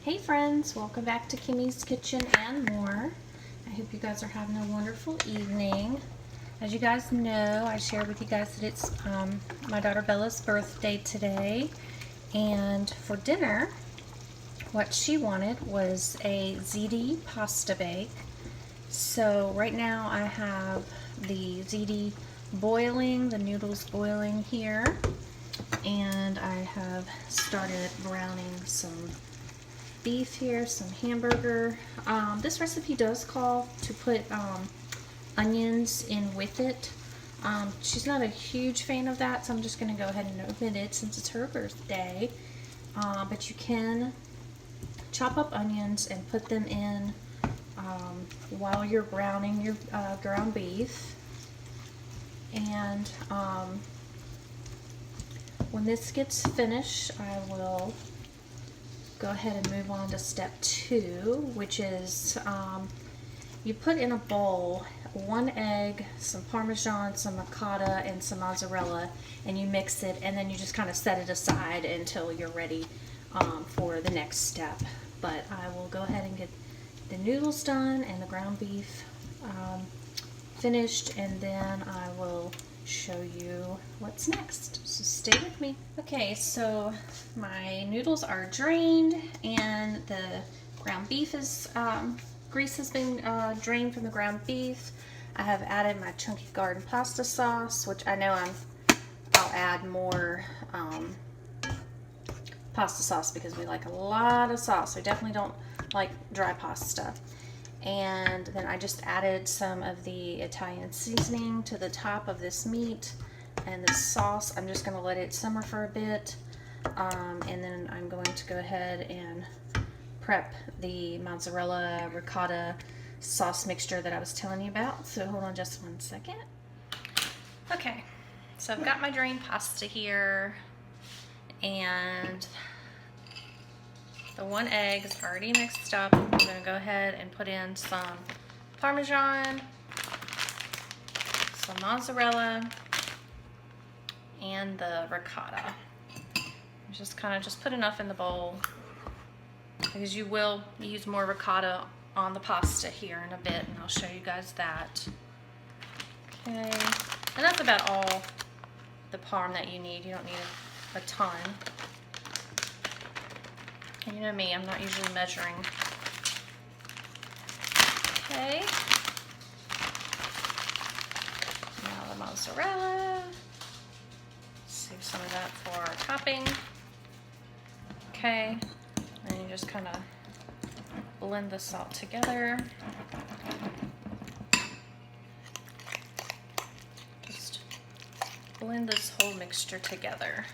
Hey friends, welcome back to Kimmy's Kitchen and More. I hope you guys are having a wonderful evening. As you guys know, I shared with you guys that it's my daughter Bella's birthday today, and for dinner what she wanted was a ziti pasta bake. So right now I have the ziti boiling, the noodles boiling here, and I have started browning some beef here, some hamburger. This recipe does call to put onions in with it. She's not a huge fan of that, so I'm just going to go ahead and omit it since it's her birthday. But you can chop up onions and put them in while you're browning your ground beef. And when this gets finished, I will go ahead and move on to step 2, which is you put in a bowl 1 egg, some Parmesan, some ricotta, and some mozzarella, and you mix it, and then you just kind of set it aside until you're ready for the next step. But I will go ahead and get the noodles done and the ground beef finished, and then I will show you what's next. So stay with me. Okay, so my noodles are drained and the ground beef is grease has been drained from the ground beef. I have added my chunky garden pasta sauce, which I know I'll add more pasta sauce because we like a lot of sauce. We definitely don't like dry pasta. And then I just added some of the Italian seasoning to the top of this meat and the sauce. I'm just going to let it simmer for a bit, and then I'm going to go ahead and prep the mozzarella ricotta sauce mixture that I was telling you about. So hold on just 1 second. Okay, so I've got my drained pasta here, and the 1 egg is already mixed up. I'm going to go ahead and put in some Parmesan, some mozzarella, and the ricotta. Just kind of put enough in the bowl because you will use more ricotta on the pasta here in a bit, and I'll show you guys that. Okay, and that's about all the parm that you need. You don't need a ton. You know me, I'm not usually measuring. Okay. Now the mozzarella. Save some of that for our topping. Okay. And you just kind of blend this all together. Just blend this whole mixture together.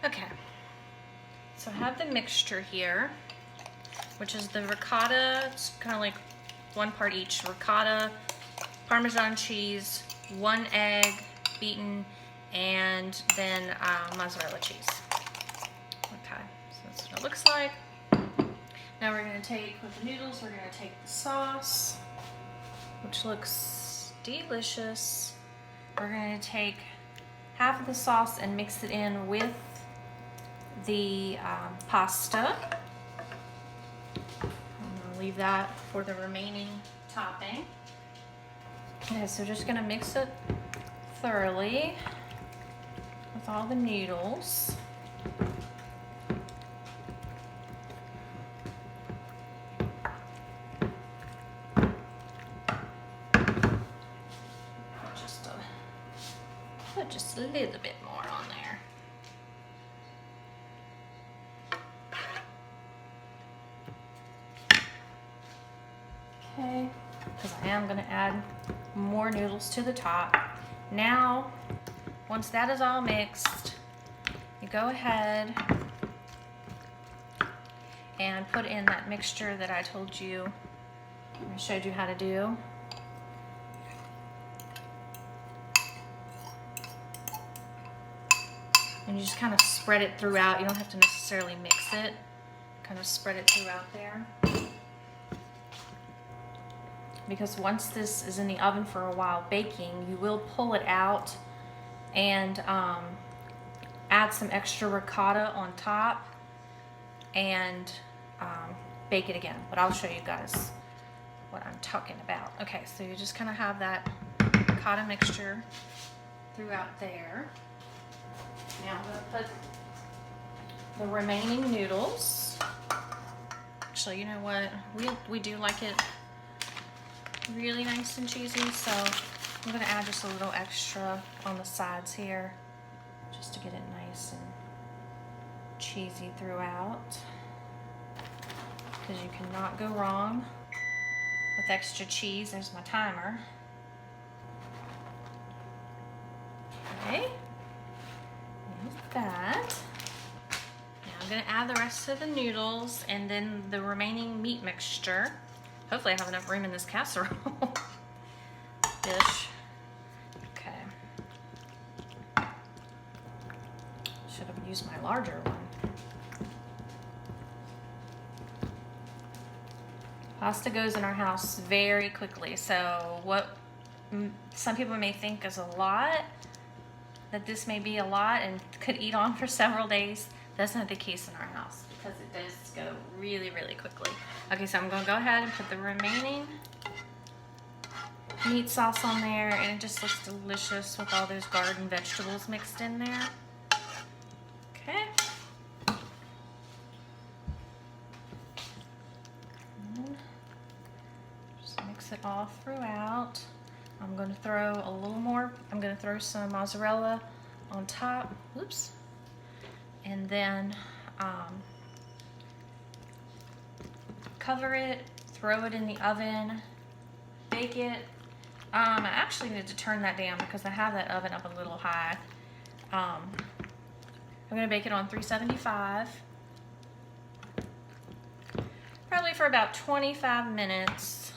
Okay, so I have the mixture here, which is the ricotta. It's kind of like 1 part each. Ricotta, Parmesan cheese, 1 egg beaten, and then mozzarella cheese. Okay, so that's what it looks like. Now we're going to take, with the noodles, we're going to take the sauce, which looks delicious. We're going to take half of the sauce and mix it in with the pasta. I'm going to leave that for the remaining topping. Okay, so just going to mix it thoroughly with all the noodles. Put just a little bit more on there. Okay, because I am going to add more noodles to the top. Now, once that is all mixed, you go ahead and put in that mixture that I told you, I showed you how to do. And you just kind of spread it throughout. You don't have to necessarily mix it. Kind of spread it throughout there. Because once this is in the oven for a while baking, you will pull it out and add some extra ricotta on top and bake it again. But I'll show you guys what I'm talking about. Okay, so you just kind of have that ricotta mixture throughout there. Now I'm going to put the remaining noodles. Actually, you know what? We do like it really nice and cheesy, so I'm going to add just a little extra on the sides here just to get it nice and cheesy throughout, because you cannot go wrong with extra cheese. There's my timer. Okay. That. Now I'm going to add the rest of the noodles and then the remaining meat mixture. Hopefully I have enough room in this casserole. Dish. Okay. Should have used my larger one. Pasta goes in our house very quickly, so what some people may think is a lot, that this may be a lot and could eat on for several days. That's not the case in our house because it does go really, really quickly. Okay, so I'm gonna go ahead and put the remaining meat sauce on there, and it just looks delicious with all those garden vegetables mixed in there. Okay. Just mix it all throughout. I'm going to throw a little more. I'm going to throw some mozzarella on top. Oops. And then cover it, throw it in the oven, bake it. I actually need to turn that down because I have that oven up a little high. I'm going to bake it on 375. Probably for about 25 minutes.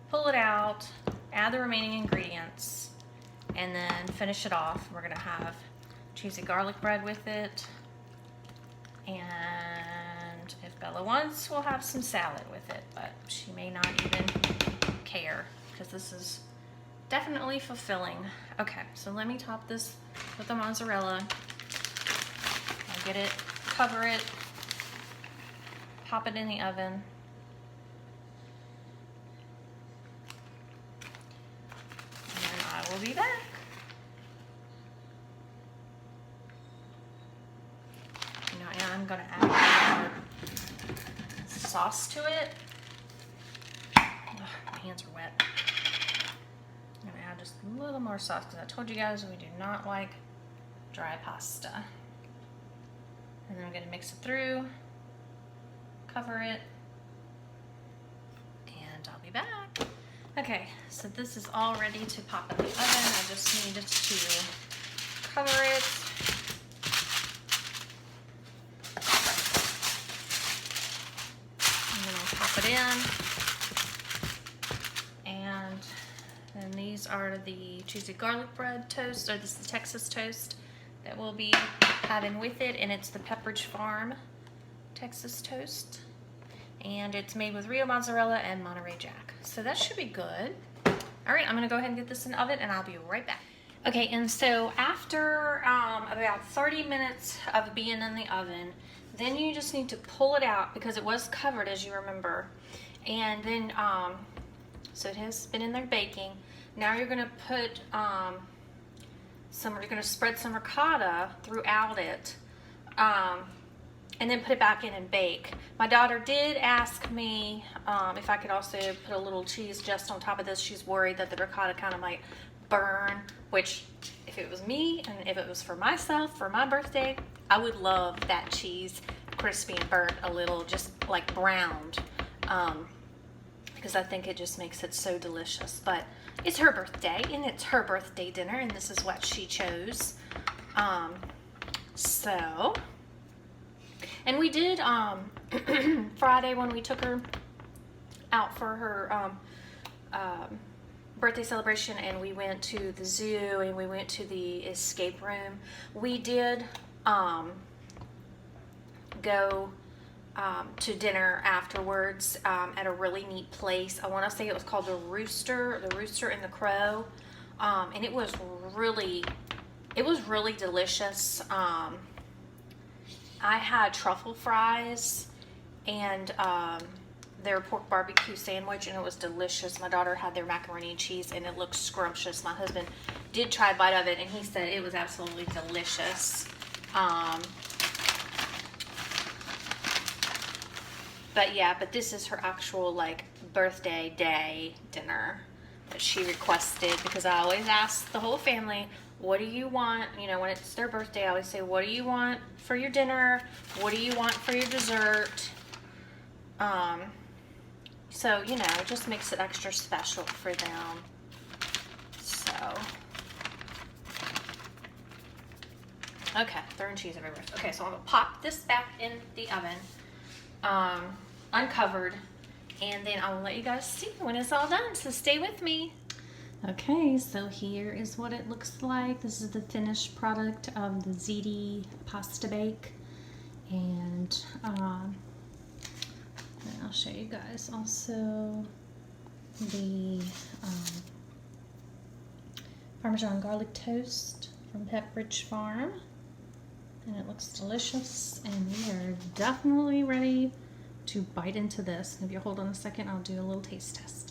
Pull it out. Add the remaining ingredients and then finish it off. We're gonna have cheesy garlic bread with it, and if Bella wants, we'll have some salad with it, but she may not even care because this is definitely fulfilling. Okay, so let me top this with the mozzarella. I'll get it, cover it, pop it in the oven. We'll be back. Now I'm going to add sauce to it. Ugh, my hands are wet. I'm going to add just a little more sauce because I told you guys we do not like dry pasta. And then I'm going to mix it through, cover it, and I'll be back. Okay, so this is all ready to pop in the oven. I just need to cover it. And then I'll pop it in. And then these are the cheesy garlic bread toast, or this is the Texas toast that we'll be having with it, and it's the Pepperidge Farm Texas toast. And it's made with real mozzarella and Monterey Jack. So that should be good. All right, I'm gonna go ahead and get this in the oven and I'll be right back. Okay, and so after about 30 minutes of being in the oven, then you just need to pull it out because it was covered, as you remember. And then, so it has been in there baking. Now you're gonna put you're gonna spread some ricotta throughout it. And then put it back in and bake. My daughter did ask me if I could also put a little cheese just on top of this. She's worried that the ricotta kind of might burn, which if it was me and if it was for myself, for my birthday, I would love that cheese crispy and burnt a little, just like browned, because I think it just makes it so delicious. But it's her birthday and it's her birthday dinner and this is what she chose. And we did Friday when we took her out for her birthday celebration, and we went to the zoo and we went to the escape room. We did go to dinner afterwards at a really neat place. I want to say it was called the Rooster and the Crow, and it was really delicious. I had truffle fries and their pork barbecue sandwich, and it was delicious. My daughter had their macaroni and cheese, and it looked scrumptious. My husband did try a bite of it, and he said it was absolutely delicious. But this is her actual like birthday day dinner that she requested, because I always ask the whole family, what do you want? You know, when it's their birthday, I always say, what do you want for your dinner? What do you want for your dessert? So, you know, it just makes it extra special for them. So, okay, throwing cheese everywhere. Okay, so I'm gonna pop this back in the oven, uncovered, and then I will let you guys see when it's all done, so stay with me. Okay, so here is what it looks like. This is the finished product of the ziti pasta bake, and I'll show you guys also the Parmesan garlic toast from Pepperidge Farm, and it looks delicious, and we are definitely ready to bite into this. If you hold on a second, I'll do a little taste test.